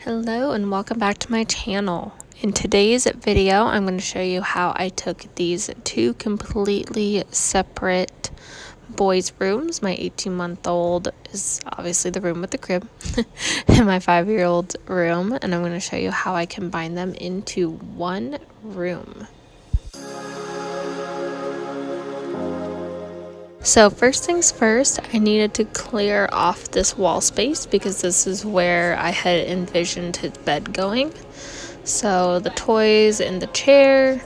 Hello and welcome back to my channel. In today's video, I'm going to show you how I took these two completely separate boys' rooms. My 18-month-old is obviously the room with the crib, and my 5-year-old's room, and I'm going to show you how I combine them into one room. So first things first, I needed to clear off this wall space because this is where I had envisioned his bed going. So the toys and the chair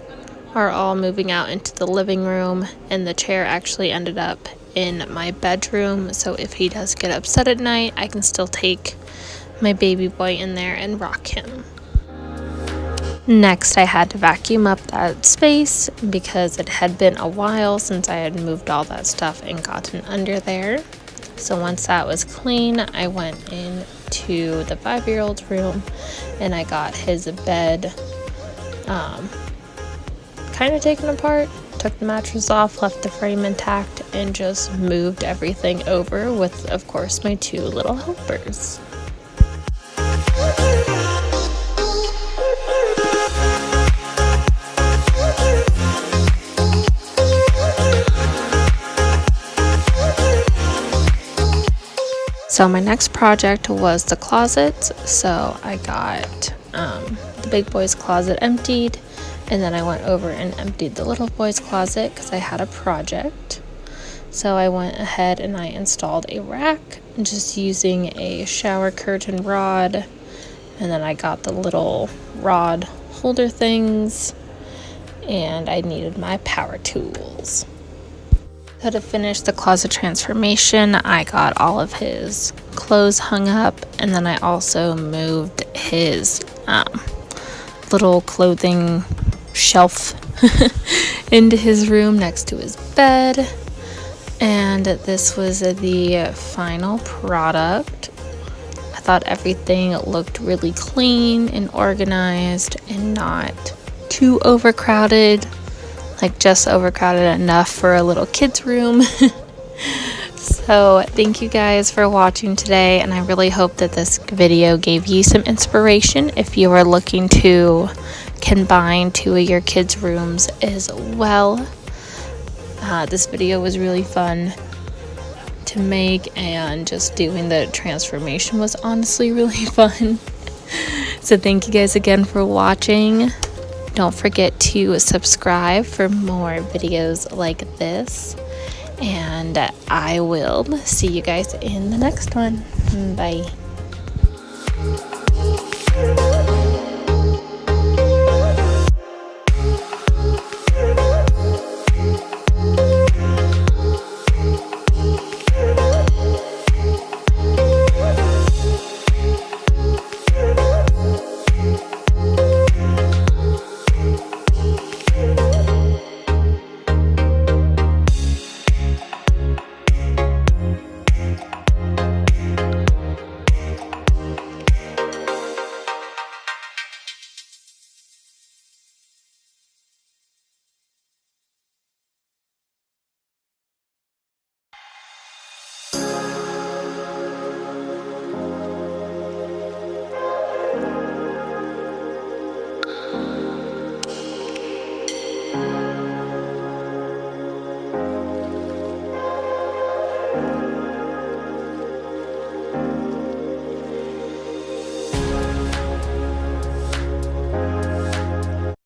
are all moving out into the living room, and the chair actually ended up in my bedroom. So if he does get upset at night, I can still take my baby boy in there and rock him. Next, I had to vacuum up that space because it had been a while since I had moved all that stuff and gotten under there. So once that was clean, I went into the 5-year-old's room and I got his bed kind of taken apart, took the mattress off, left the frame intact, and just moved everything over with, of course, my 2 little helpers. So my next project was the closets. So I got the big boy's closet emptied, and then I went over and emptied the little boy's closet because I had a project. So I went ahead and I installed a rack just using a shower curtain rod, and then I got the little rod holder things, and I needed my power tools. So to finish the closet transformation, I got all of his clothes hung up, and then I also moved his little clothing shelf into his room next to his bed. And this was the final product. I thought everything looked really clean and organized and not too overcrowded. Like just overcrowded enough for a little kid's room. So thank you guys for watching today, and I really hope that this video gave you some inspiration if you are looking to combine 2 of your kids' rooms as well. This video was really fun to make, and just doing the transformation was honestly really fun. So thank you guys again for watching. Don't forget to subscribe for more videos like this, and I will see you guys in the next one. Bye.